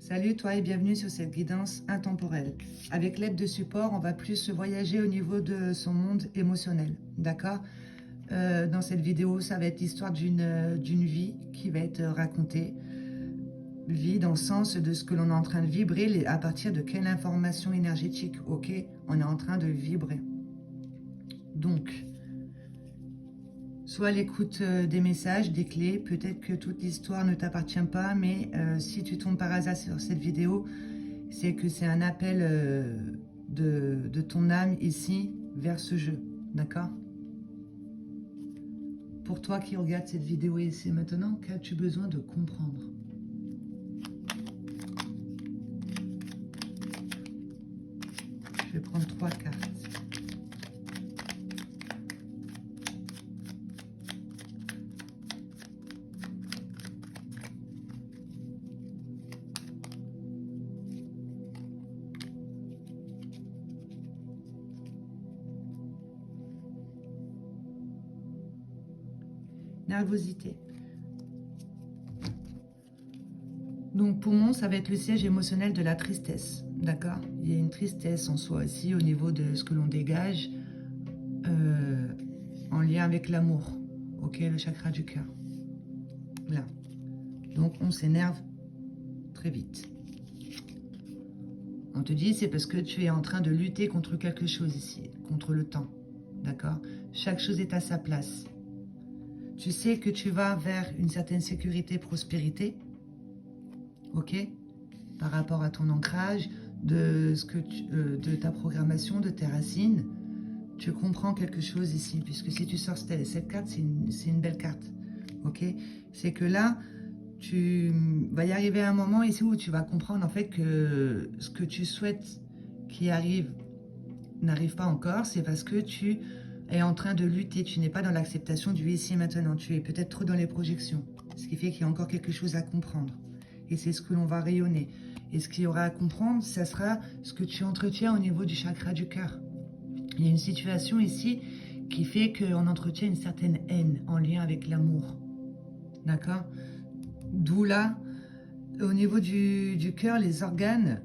Salut toi et bienvenue sur cette guidance intemporelle. Avec l'aide de support, on va plus voyager au niveau de son monde émotionnel, d'accord? Dans cette vidéo, ça va être l'histoire d'une vie qui va être racontée. Vie dans le sens de ce que l'on est en train de vibrer, à partir de quelle information énergétique, ok? On est en train de vibrer. Donc, soit à l'écoute des messages, des clés, peut-être que toute l'histoire ne t'appartient pas, mais si tu tombes par hasard sur cette vidéo, c'est que c'est un appel de ton âme ici vers ce jeu, d'accord? Pour toi qui regardes cette vidéo ici maintenant, qu'as-tu besoin de comprendre? Je vais prendre 3 cartes. Nervosité. Donc poumon, ça va être le siège émotionnel de la tristesse, d'accord? Il y a une tristesse en soi aussi au niveau de ce que l'on dégage en lien avec l'amour, ok? Le chakra du cœur, là. Donc on s'énerve très vite. On te dit c'est parce que tu es en train de lutter contre quelque chose ici, contre le temps, d'accord? Chaque chose est à sa place. Tu sais que tu vas vers une certaine sécurité, prospérité, ok? Par rapport à ton ancrage, de ta programmation, de tes racines, tu comprends quelque chose ici, puisque si tu sors cette carte, c'est une belle carte, ok? C'est que là, tu vas y arriver à un moment ici où tu vas comprendre en fait que ce que tu souhaites qui arrive n'arrive pas encore, c'est parce que tu es en train de lutter, tu n'es pas dans l'acceptation du ici et maintenant, tu es peut-être trop dans les projections, ce qui fait qu'il y a encore quelque chose à comprendre. Et c'est ce que l'on va rayonner. Et ce qu'il y aura à comprendre, ça sera ce que tu entretiens au niveau du chakra du cœur. Il y a une situation ici qui fait qu'on entretient une certaine haine en lien avec l'amour. D'accord? D'où là, au niveau du cœur, les organes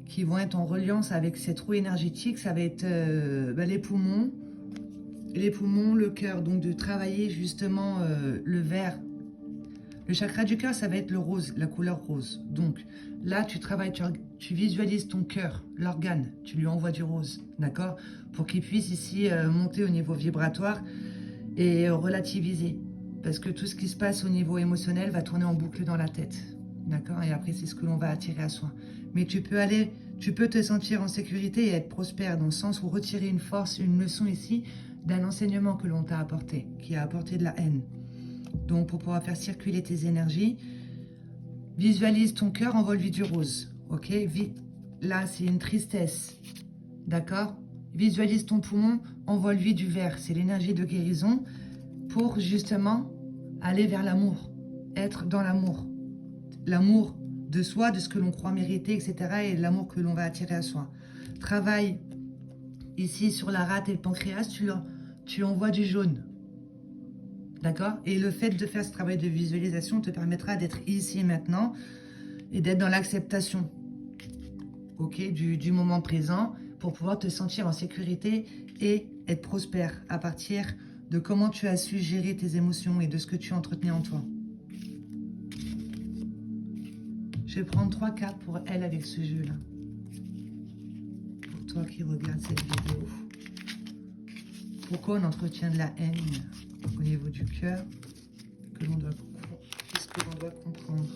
qui vont être en reliance avec cette roue énergétique, ça va être les poumons, le cœur. Donc de travailler justement le vert. Le chakra du cœur, ça va être le rose, la couleur rose. Donc là, tu travailles, tu visualises ton cœur, l'organe, tu lui envoies du rose, d'accord? Pour qu'il puisse ici monter au niveau vibratoire et relativiser. Parce que tout ce qui se passe au niveau émotionnel va tourner en boucle dans la tête, d'accord? Et après, c'est ce que l'on va attirer à soi. Mais tu peux te sentir en sécurité et être prospère dans le sens où retirer une force, une leçon ici d'un enseignement que l'on t'a apporté, qui a apporté de la haine. Donc, pour pouvoir faire circuler tes énergies, visualise ton cœur, envoie-lui du rose, ok? Là, c'est une tristesse, d'accord? Visualise ton poumon, envoie-lui du vert, c'est l'énergie de guérison pour justement aller vers l'amour, être dans l'amour. L'amour de soi, de ce que l'on croit mériter, etc. et l'amour que l'on va attirer à soi. Travaille ici sur la rate et le pancréas, tu envoies du jaune. D'accord? Et le fait de faire ce travail de visualisation te permettra d'être ici et maintenant et d'être dans l'acceptation, ok, du moment présent pour pouvoir te sentir en sécurité et être prospère à partir de comment tu as su gérer tes émotions et de ce que tu entretenais en toi. Je vais prendre 3 cartes pour elle avec ce jeu-là. Pour toi qui regardes cette vidéo. Pourquoi on entretient de la haine au niveau du cœur que l'on doit comprendre? Qu'est-ce que l'on doit comprendre?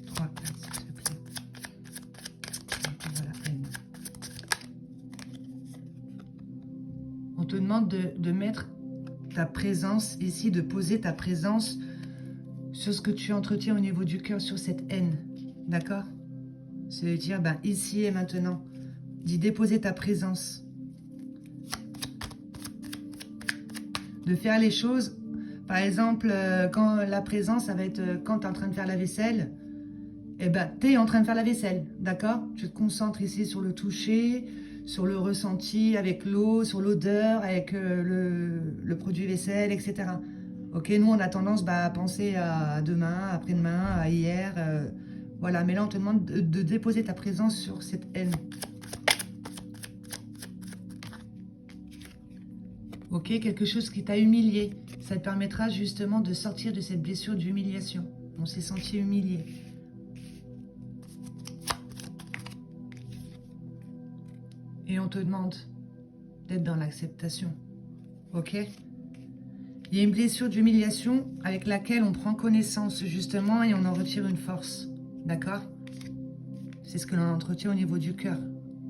Trois cartes, s'il te plaît. La haine. On te demande de mettre ta présence ici, de poser ta présence sur ce que tu entretiens au niveau du cœur, sur cette haine. D'accord? C'est de dire, ici et maintenant, d'y déposer ta présence. De faire les choses, par exemple, quand la présence, ça va être quand tu es en train de faire la vaisselle, tu es en train de faire la vaisselle, d'accord? Tu te concentres ici sur le toucher, sur le ressenti, avec l'eau, sur l'odeur, avec le produit vaisselle, etc. Ok, nous on a tendance à penser à demain, après-demain, à hier, voilà. Mais là on te demande de déposer ta présence sur cette haine. Ok, quelque chose qui t'a humilié. Ça te permettra justement de sortir de cette blessure d'humiliation. On s'est senti humilié. Et on te demande d'être dans l'acceptation. Ok? Il y a une blessure d'humiliation avec laquelle on prend connaissance justement et on en retire une force. D'accord? C'est ce que l'on entretient au niveau du cœur.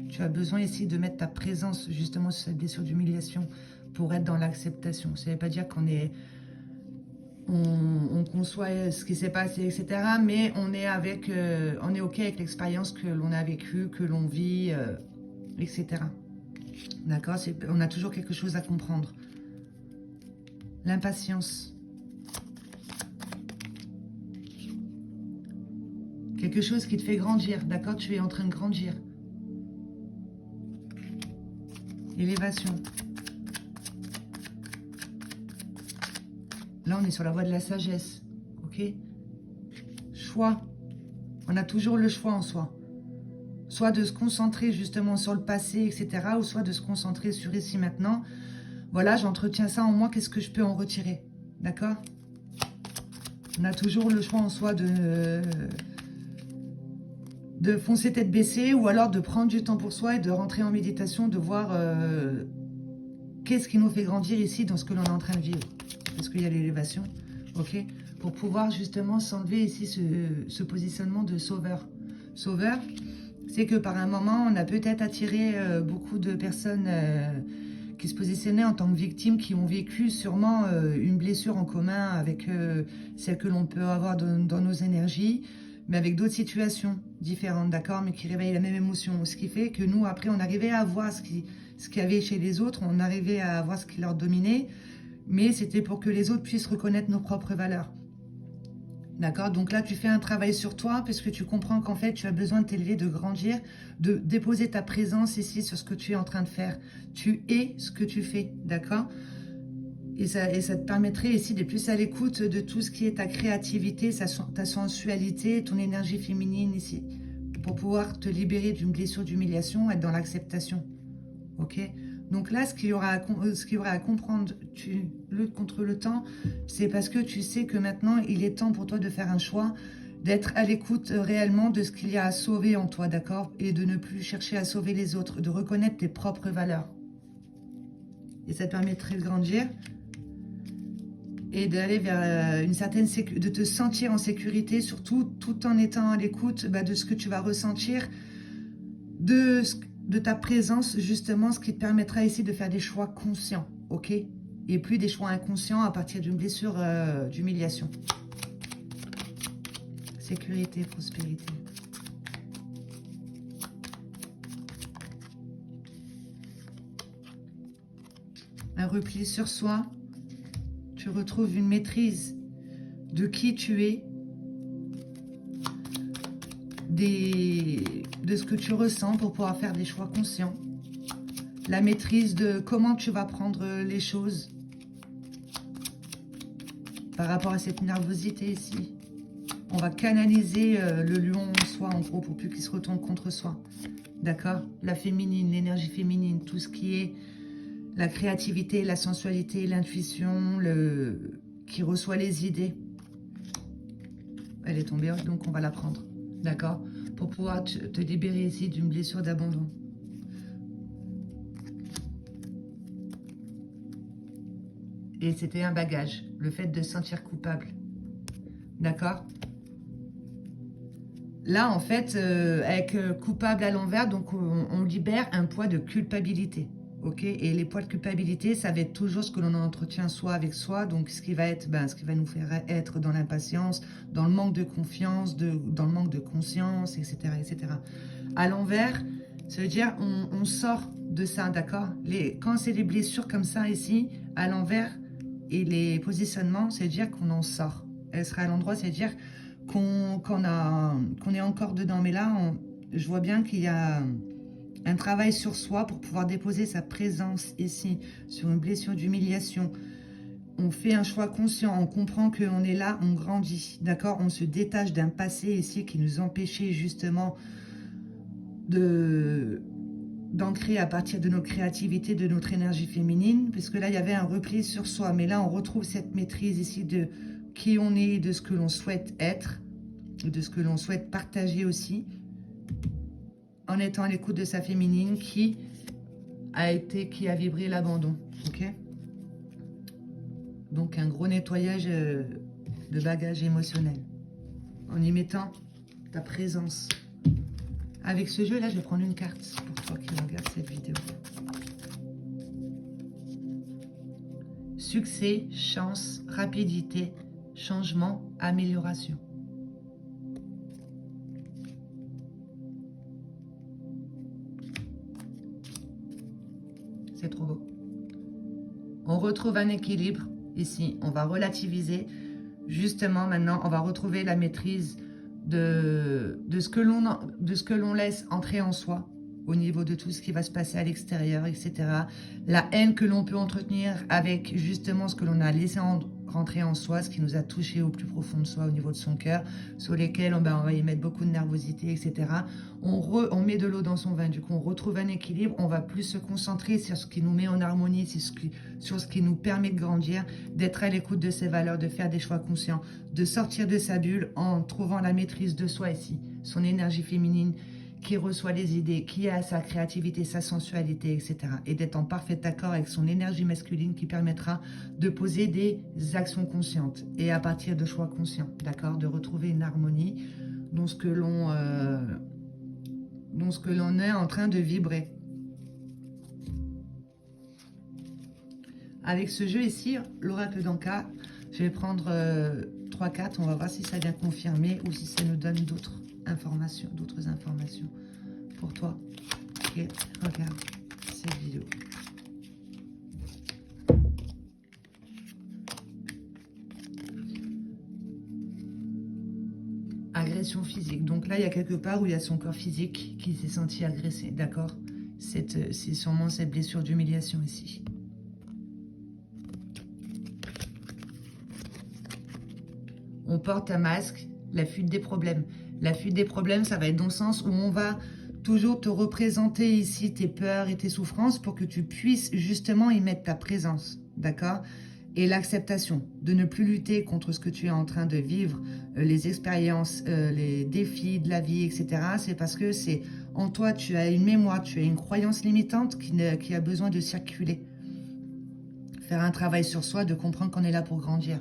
Tu as besoin ici de mettre ta présence justement sur cette blessure d'humiliation pour être dans l'acceptation. Ça ne veut pas dire qu'on est... On conçoit ce qui s'est passé, etc. Mais on est avec, on est OK avec l'expérience que l'on a vécue, que l'on vit, etc. D'accord? On a toujours quelque chose à comprendre. L'impatience. Quelque chose qui te fait grandir, d'accord? Tu es en train de grandir. Élévation. Là, on est sur la voie de la sagesse, ok? Choix. On a toujours le choix en soi. Soit de se concentrer justement sur le passé, etc. Ou soit de se concentrer sur ici, maintenant. Voilà, j'entretiens ça en moi, qu'est-ce que je peux en retirer? D'accord? On a toujours le choix en soi de foncer tête baissée ou alors de prendre du temps pour soi et de rentrer en méditation, de voir qu'est-ce qui nous fait grandir ici dans ce que l'on est en train de vivre. Parce qu'il y a l'élévation, ok? Pour pouvoir justement s'enlever ici ce positionnement de sauveur. Sauveur, c'est que par un moment, on a peut-être attiré beaucoup de personnes qui se positionnaient en tant que victimes, qui ont vécu sûrement une blessure en commun avec celle que l'on peut avoir dans nos énergies, mais avec d'autres situations différentes, d'accord, mais qui réveillent la même émotion. Ce qui fait que nous, après, on arrivait à voir ce qu'il y avait chez les autres, on arrivait à voir ce qui leur dominait, mais c'était pour que les autres puissent reconnaître nos propres valeurs. D'accord? Donc là, tu fais un travail sur toi parce que tu comprends qu'en fait, tu as besoin de t'élever, de grandir, de déposer ta présence ici sur ce que tu es en train de faire. Tu es ce que tu fais, d'accord? Et ça te permettrait ici d'être plus à l'écoute de tout ce qui est ta créativité, ta sensualité, ton énergie féminine ici, pour pouvoir te libérer d'une blessure d'humiliation, être dans l'acceptation. Ok? Donc là, ce qu'il y aura à comprendre, tu luttes contre le temps, c'est parce que tu sais que maintenant, il est temps pour toi de faire un choix, d'être à l'écoute réellement de ce qu'il y a à sauver en toi, d'accord? Et de ne plus chercher à sauver les autres, de reconnaître tes propres valeurs. Et ça te permettrait de grandir et d'aller vers une certaine sécurité, de te sentir en sécurité, surtout tout en étant à l'écoute de ce que tu vas ressentir, de ta présence, justement, ce qui te permettra ici de faire des choix conscients, ok? Et plus des choix inconscients à partir d'une blessure d'humiliation. Sécurité, prospérité. Un repli sur soi. Tu retrouves une maîtrise de qui tu es, de ce que tu ressens pour pouvoir faire des choix conscients. La maîtrise de comment tu vas prendre les choses par rapport à cette nervosité ici. On va canaliser le lion en soi, en gros, pour plus qu'il se retourne contre soi. D'accord? La féminine, l'énergie féminine, tout ce qui est la créativité, la sensualité, l'intuition, qui reçoit les idées. Elle est tombée, donc on va la prendre. D'accord? Pour pouvoir te libérer ici d'une blessure d'abandon. Et c'était un bagage, le fait de se sentir coupable. D'accord? Là, en fait, avec coupable à l'envers, donc on libère un poids de culpabilité. Ok? Et les poids de culpabilité, ça va être toujours ce que l'on entretient soi avec soi, donc ce qui va être, ce qui va nous faire être dans l'impatience, dans le manque de confiance, dans le manque de conscience, etc. etc. À l'envers, ça veut dire on sort de ça, d'accord? Quand c'est des blessures comme ça ici, à l'envers, et les positionnements, c'est dire qu'on en sort. Elle sera à l'endroit, c'est dire qu'on est encore dedans. Mais là, je vois bien qu'il y a Un travail sur soi pour pouvoir déposer sa présence ici, sur une blessure d'humiliation. On fait un choix conscient, on comprend qu'on est là, on grandit, d'accord? On se détache d'un passé ici qui nous empêchait justement d'ancrer à partir de notre créativité, de notre énergie féminine, puisque là, il y avait un repli sur soi. Mais là, on retrouve cette maîtrise ici de qui on est, de ce que l'on souhaite être, de ce que l'on souhaite partager aussi, en étant à l'écoute de sa féminine qui a vibré l'abandon, ok? Donc, un gros nettoyage de bagages émotionnels, en y mettant ta présence. Avec ce jeu-là, je vais prendre une carte pour toi qui regarde cette vidéo. Succès, chance, rapidité, changement, amélioration. C'est trop beau. On retrouve un équilibre ici. On va relativiser. Justement, maintenant, on va retrouver la maîtrise de ce que l'on laisse entrer en soi au niveau de tout ce qui va se passer à l'extérieur, etc. La haine que l'on peut entretenir avec justement ce que l'on a laissé rentrer en soi, ce qui nous a touché au plus profond de soi, au niveau de son cœur, sur lesquels on va y mettre beaucoup de nervosité, etc. On met de l'eau dans son vin, du coup on retrouve un équilibre, on va plus se concentrer sur ce qui nous met en harmonie, sur ce qui nous permet de grandir, d'être à l'écoute de ses valeurs, de faire des choix conscients, de sortir de sa bulle en trouvant la maîtrise de soi ici, son énergie féminine, qui reçoit les idées, qui a sa créativité, sa sensualité, etc. Et d'être en parfait accord avec son énergie masculine qui permettra de poser des actions conscientes et à partir de choix conscients, d'accord? De retrouver une harmonie dans ce que l'on est en train de vibrer. Avec ce jeu ici, l'oracle d'Anka, je vais prendre 3 cartes, on va voir si ça vient confirmer ou si ça nous donne d'autres informations pour toi. Ok, regarde cette vidéo. Agression physique. Donc là, il y a quelque part où il y a son corps physique qui s'est senti agressé, d'accord? C'est sûrement cette blessure d'humiliation ici. On porte un masque, la fuite des problèmes. La fuite des problèmes, ça va être dans le sens où on va toujours te représenter ici tes peurs et tes souffrances pour que tu puisses justement y mettre ta présence, d'accord? Et l'acceptation de ne plus lutter contre ce que tu es en train de vivre, les expériences, les défis de la vie, etc. C'est parce que c'est en toi, tu as une mémoire, tu as une croyance limitante qui a besoin de circuler. Faire un travail sur soi, de comprendre qu'on est là pour grandir.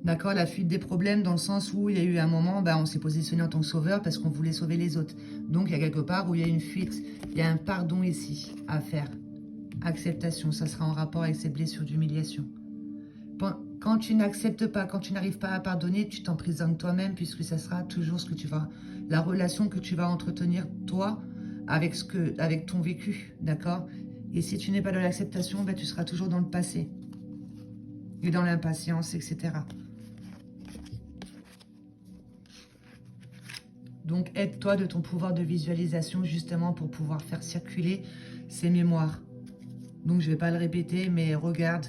D'accord, la fuite des problèmes dans le sens où il y a eu un moment, on s'est positionné en tant que sauveur parce qu'on voulait sauver les autres. Donc il y a quelque part où il y a une fuite, il y a un pardon ici à faire. Acceptation, ça sera en rapport avec ces blessures d'humiliation. Quand tu n'acceptes pas, quand tu n'arrives pas à pardonner, tu t'emprisonnes toi-même puisque ça sera toujours la relation que tu vas entretenir toi avec ton vécu, d'accord? Et si tu n'es pas dans l'acceptation, tu seras toujours dans le passé et dans l'impatience, etc. Donc, aide-toi de ton pouvoir de visualisation justement pour pouvoir faire circuler ces mémoires. Donc, je ne vais pas le répéter, mais regarde,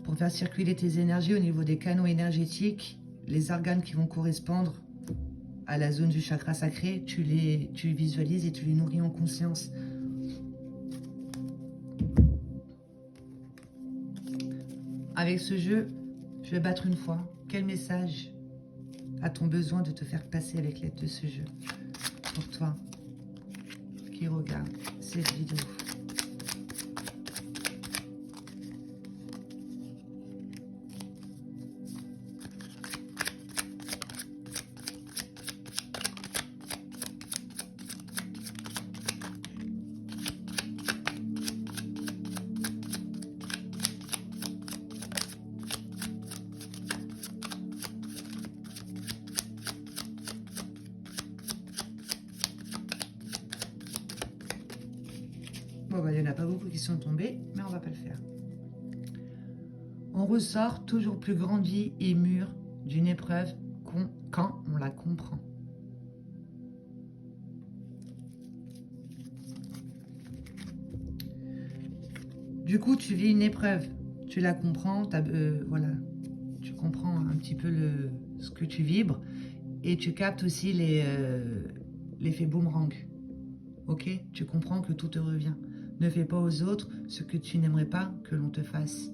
pour faire circuler tes énergies au niveau des canaux énergétiques, les organes qui vont correspondre à la zone du chakra sacré, tu les visualises et tu les nourris en conscience. Avec ce jeu, je vais battre une fois. Quel message a-t-on besoin de te faire passer avec l'aide de ce jeu? Pour toi qui regarde cette vidéo. Bon, il n'y en a pas beaucoup qui sont tombés, mais on va pas le faire. On ressort toujours plus grandi et mûr d'une épreuve quand on la comprend. Du coup, tu vis une épreuve. Tu la comprends, voilà. Tu comprends un petit peu ce que tu vibres. Et tu captes aussi l'effet boomerang. Ok? Tu comprends que tout te revient. Ne fais pas aux autres ce que tu n'aimerais pas que l'on te fasse.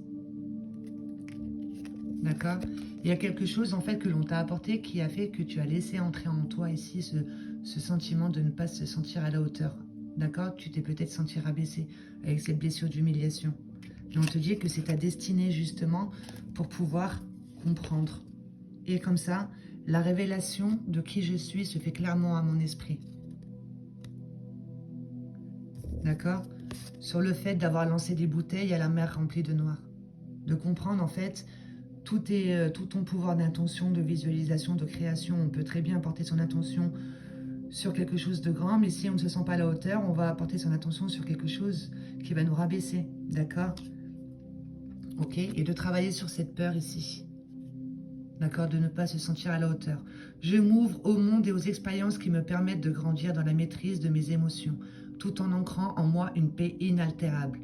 D'accord? Il y a quelque chose en fait que l'on t'a apporté qui a fait que tu as laissé entrer en toi ici ce sentiment de ne pas se sentir à la hauteur. D'accord? Tu t'es peut-être senti rabaissé avec cette blessure d'humiliation. Et on te dit que c'est ta destinée justement pour pouvoir comprendre. Et comme ça, la révélation de qui je suis se fait clairement à mon esprit. D'accord? Sur le fait d'avoir lancé des bouteilles à la mer remplie de noir. De comprendre en fait tout ton pouvoir d'intention, de visualisation, de création. On peut très bien porter son attention sur quelque chose de grand, mais si on ne se sent pas à la hauteur, on va porter son attention sur quelque chose qui va nous rabaisser. D'accord? Ok? Et de travailler sur cette peur ici. D'accord? De ne pas se sentir à la hauteur. Je m'ouvre au monde et aux expériences qui me permettent de grandir dans la maîtrise de mes émotions, tout en ancrant en moi une paix inaltérable.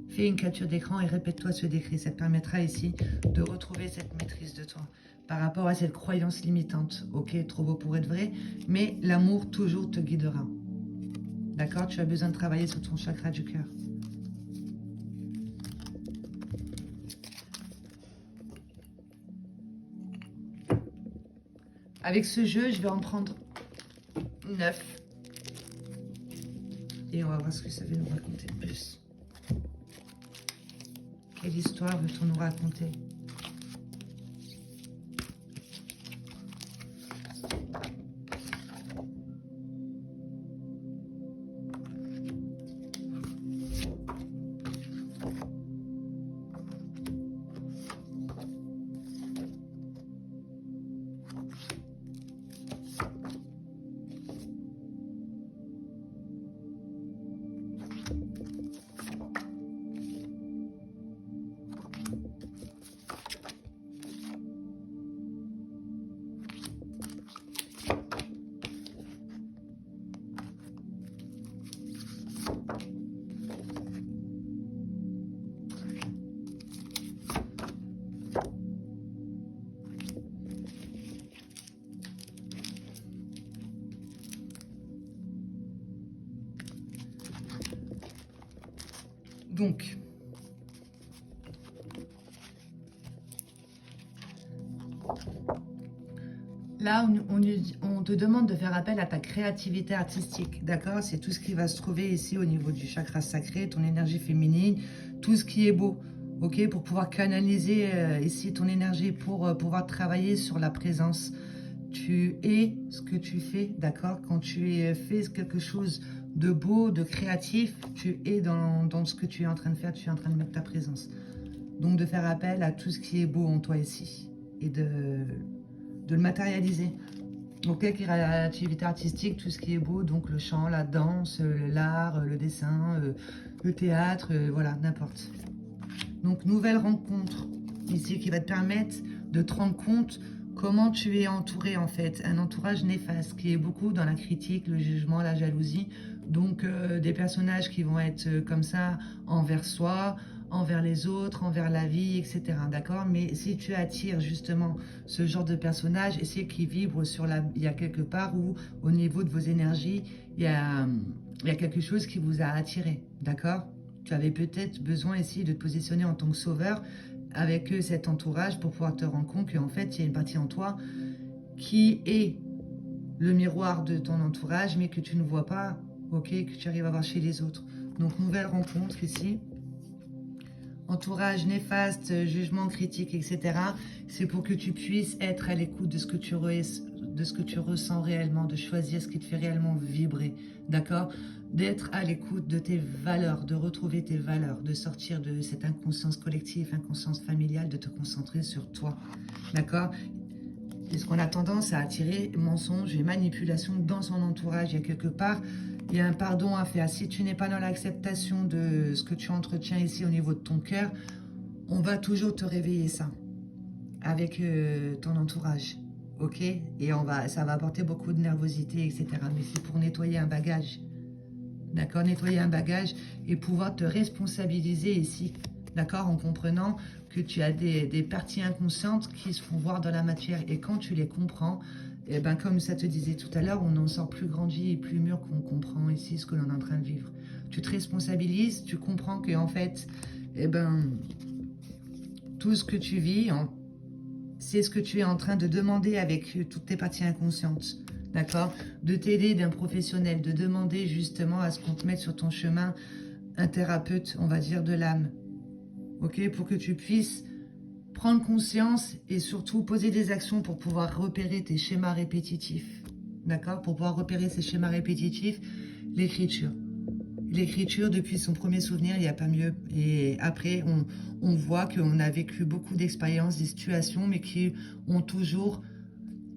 Fais une capture d'écran et répète-toi ce décret. Ça te permettra ici de retrouver cette maîtrise de toi par rapport à cette croyance limitante. Ok, trop beau pour être vrai, mais l'amour toujours te guidera. D'accord? Tu as besoin de travailler sur ton chakra du cœur. Avec ce jeu, je vais en prendre 9. Et on va voir ce que ça va nous raconter de plus. Quelle histoire veut-on nous raconter? Donc, là, on te demande de faire appel à ta créativité artistique, d'accord? C'est tout ce qui va se trouver ici au niveau du chakra sacré, ton énergie féminine, tout ce qui est beau, ok? Pour pouvoir canaliser ici ton énergie, pour pouvoir travailler sur la présence. Tu es ce que tu fais, d'accord? Quand tu fais quelque chose de beau, de créatif, tu es dans ce que tu es en train de faire, tu es en train de mettre ta présence. Donc de faire appel à tout ce qui est beau en toi ici et de le matérialiser. Donc créativité artistique, tout ce qui est beau, donc le chant, la danse, l'art, le dessin, le théâtre, voilà, n'importe. Donc nouvelle rencontre ici qui va te permettre de te rendre compte comment tu es entouré en fait. Un entourage néfaste qui est beaucoup dans la critique, le jugement, la jalousie. Donc des personnages qui vont être comme ça envers soi, envers les autres, envers la vie, etc. D'accord? Mais si tu attires justement ce genre de personnage, et c'est qui vibre sur la... Il y a quelque part où au niveau de vos énergies, il y a quelque chose qui vous a attiré. D'accord? Tu avais peut-être besoin ici de te positionner en tant que sauveur avec cet entourage pour pouvoir te rendre compte qu'en fait, il y a une partie en toi qui est le miroir de ton entourage, mais que tu ne vois pas, ok, que tu arrives à voir chez les autres. Donc, nouvelle rencontre ici. Entourage néfaste, jugement critique, etc. C'est pour que tu puisses être à l'écoute de ce que tu ressens réellement, de choisir ce qui te fait réellement vibrer, d'accord? D'être à l'écoute de tes valeurs, de retrouver tes valeurs, de sortir de cette inconscience collective, inconscience familiale, de te concentrer sur toi, d'accord? Puisqu'on a tendance à attirer mensonges et manipulations dans son entourage. Il y a quelque part, il y a un pardon à faire. Si tu n'es pas dans l'acceptation de ce que tu entretiens ici au niveau de ton cœur, on va toujours te réveiller ça avec ton entourage, ok? Et ça va apporter beaucoup de nervosité, etc. Mais c'est pour nettoyer un bagage, d'accord, nettoyer un bagage et pouvoir te responsabiliser ici, d'accord, en comprenant que tu as des parties inconscientes qui se font voir dans la matière. Et quand tu les comprends, et ben, comme ça te disait tout à l'heure, on en sort plus grandi et plus mûr qu'on comprend ici ce que l'on est en train de vivre. Tu te responsabilises, tu comprends que en fait, eh ben, tout ce que tu vis, c'est ce que tu es en train de demander avec toutes tes parties inconscientes. D'accord? De t'aider d'un professionnel, de demander justement à ce qu'on te mette sur ton chemin un thérapeute, on va dire, de l'âme. Ok? Pour que tu puisses prendre conscience et surtout poser des actions pour pouvoir repérer tes schémas répétitifs. D'accord? Pour pouvoir repérer ces schémas répétitifs, l'écriture. L'écriture, depuis son premier souvenir, il n'y a pas mieux. Et après, on voit qu'on a vécu beaucoup d'expériences, des situations, mais qui ont toujours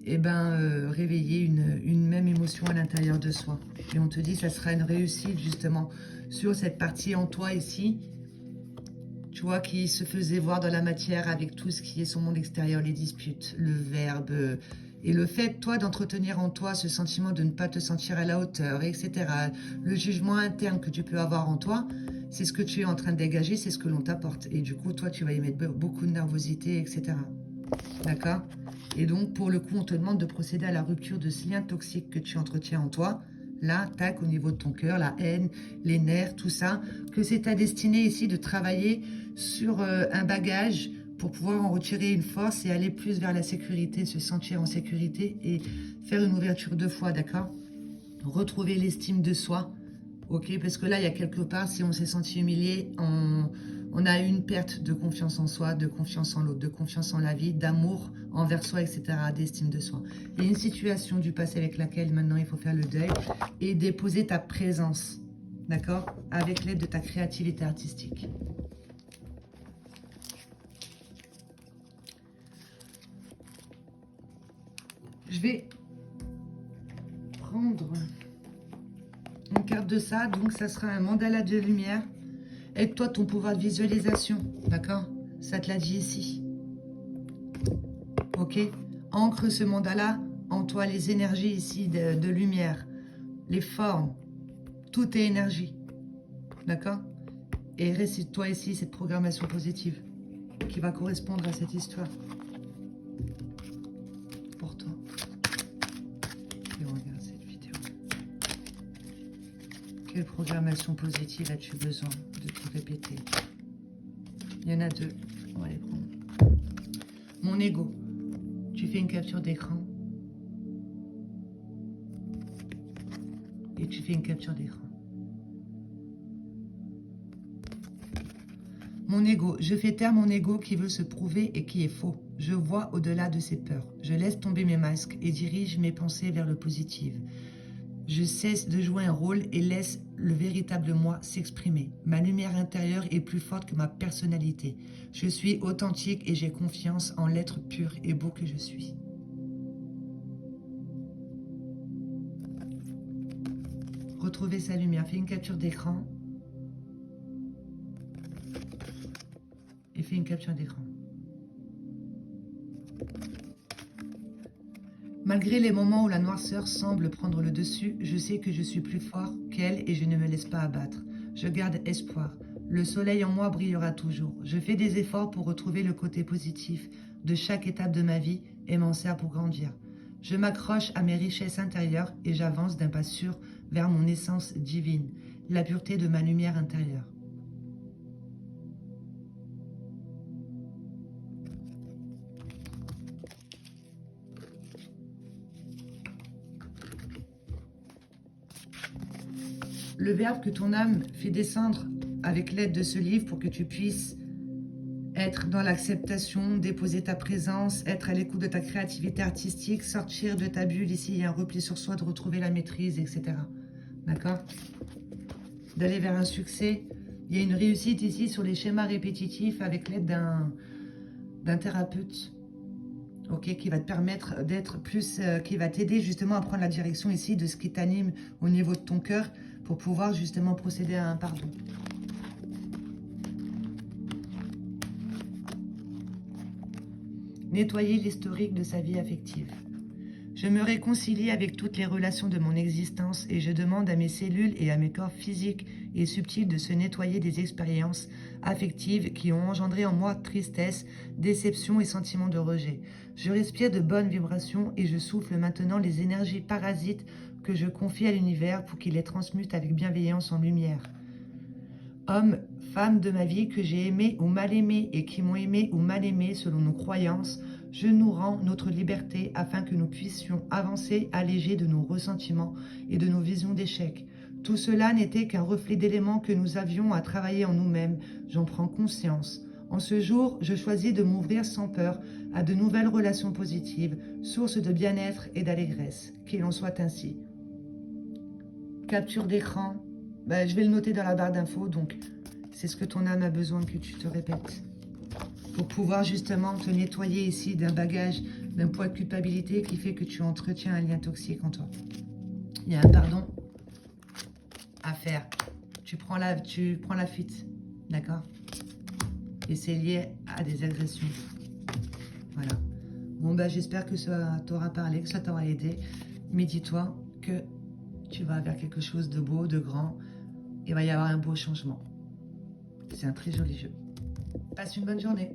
réveillé une même émotion à l'intérieur de soi. Et on te dit, ça sera une réussite justement sur cette partie en toi ici, tu vois, qui se faisait voir dans la matière avec tout ce qui est son monde extérieur, les disputes, le verbe, et le fait, toi, d'entretenir en toi ce sentiment de ne pas te sentir à la hauteur, etc. Le jugement interne que tu peux avoir en toi, c'est ce que tu es en train de dégager, c'est ce que l'on t'apporte. Et du coup, toi, tu vas y mettre beaucoup de nervosité, etc. D'accord? Et donc, pour le coup, on te demande de procéder à la rupture de ce lien toxique que tu entretiens en toi. Là, tac, au niveau de ton cœur, la haine, les nerfs, tout ça. Que c'est ta destinée ici de travailler sur un bagage pour pouvoir en retirer une force et aller plus vers la sécurité, se sentir en sécurité et faire une ouverture de foi, d'accord? Retrouver l'estime de soi, ok? Parce que là, il y a quelque part, si on s'est senti humilié, on a eu une perte de confiance en soi, de confiance en l'autre, de confiance en la vie, d'amour envers soi, etc., d'estime de soi. Il y a une situation du passé avec laquelle maintenant il faut faire le deuil et déposer ta présence, d'accord? Avec l'aide de ta créativité artistique. Je vais prendre une carte de ça, donc ça sera un mandala de lumière. Avec toi, ton pouvoir de visualisation, d'accord? Ça te l'a dit ici. Ok? Ancre ce mandala en toi, les énergies ici de lumière, les formes, tout est énergie. D'accord? Et récite-toi ici cette programmation positive qui va correspondre à cette histoire. Pour toi. Et on regarde cette vidéo. Quelle programmation positive as-tu besoin de te répéter? Il y en a deux. On va les prendre. Mon ego. Tu fais une capture d'écran. Et tu fais une capture d'écran. Mon ego. Je fais taire mon ego qui veut se prouver et qui est faux. Je vois au-delà de ses peurs. Je laisse tomber mes masques et dirige mes pensées vers le positif. Je cesse de jouer un rôle et laisse le véritable moi s'exprimer. Ma lumière intérieure est plus forte que ma personnalité. Je suis authentique et j'ai confiance en l'être pur et beau que je suis. Retrouvez sa lumière. Fais une capture d'écran. Et fais une capture d'écran. Malgré les moments où la noirceur semble prendre le dessus, je sais que je suis plus fort qu'elle et je ne me laisse pas abattre. Je garde espoir. Le soleil en moi brillera toujours. Je fais des efforts pour retrouver le côté positif de chaque étape de ma vie et m'en sers pour grandir. Je m'accroche à mes richesses intérieures et j'avance d'un pas sûr vers mon essence divine, la pureté de ma lumière intérieure. Le verbe que ton âme fait descendre avec l'aide de ce livre pour que tu puisses être dans l'acceptation, déposer ta présence, être à l'écoute de ta créativité artistique, sortir de ta bulle. Ici, il y a un repli sur soi, de retrouver la maîtrise, etc. D'accord? D'aller vers un succès. Il y a une réussite ici sur les schémas répétitifs avec l'aide d'un thérapeute. Ok, qui va te permettre d'être plus, qui va t'aider justement à prendre la direction ici de ce qui t'anime au niveau de ton cœur pour pouvoir justement procéder à un pardon. Nettoyer l'historique de sa vie affective. Je me réconcilie avec toutes les relations de mon existence et je demande à mes cellules et à mes corps physiques et subtils de se nettoyer des expériences affectives qui ont engendré en moi tristesse, déception et sentiment de rejet. Je respire de bonnes vibrations et je souffle maintenant les énergies parasites que je confie à l'univers pour qu'il les transmute avec bienveillance en lumière. Hommes, femmes de ma vie que j'ai aimés ou mal aimés et qui m'ont aimé ou mal aimé selon nos croyances, je nous rends notre liberté afin que nous puissions avancer allégés de nos ressentiments et de nos visions d'échec. Tout cela n'était qu'un reflet d'éléments que nous avions à travailler en nous-mêmes. J'en prends conscience. En ce jour, je choisis de m'ouvrir sans peur à de nouvelles relations positives, sources de bien-être et d'allégresse. Qu'il en soit ainsi. Capture d'écran. Je vais le noter dans la barre d'infos, donc c'est ce que ton âme a besoin que tu te répètes. Pour pouvoir justement te nettoyer ici d'un bagage, d'un poids de culpabilité qui fait que tu entretiens un lien toxique en toi. Il y a un pardon à faire. Tu prends la fuite, d'accord? Et c'est lié à des agressions. Voilà. Bon, j'espère que ça t'aura parlé, que ça t'aura aidé. Mais dis-toi que tu vas vers quelque chose de beau, de grand. Il va y avoir un beau changement. C'est un très joli jeu. Passe une bonne journée.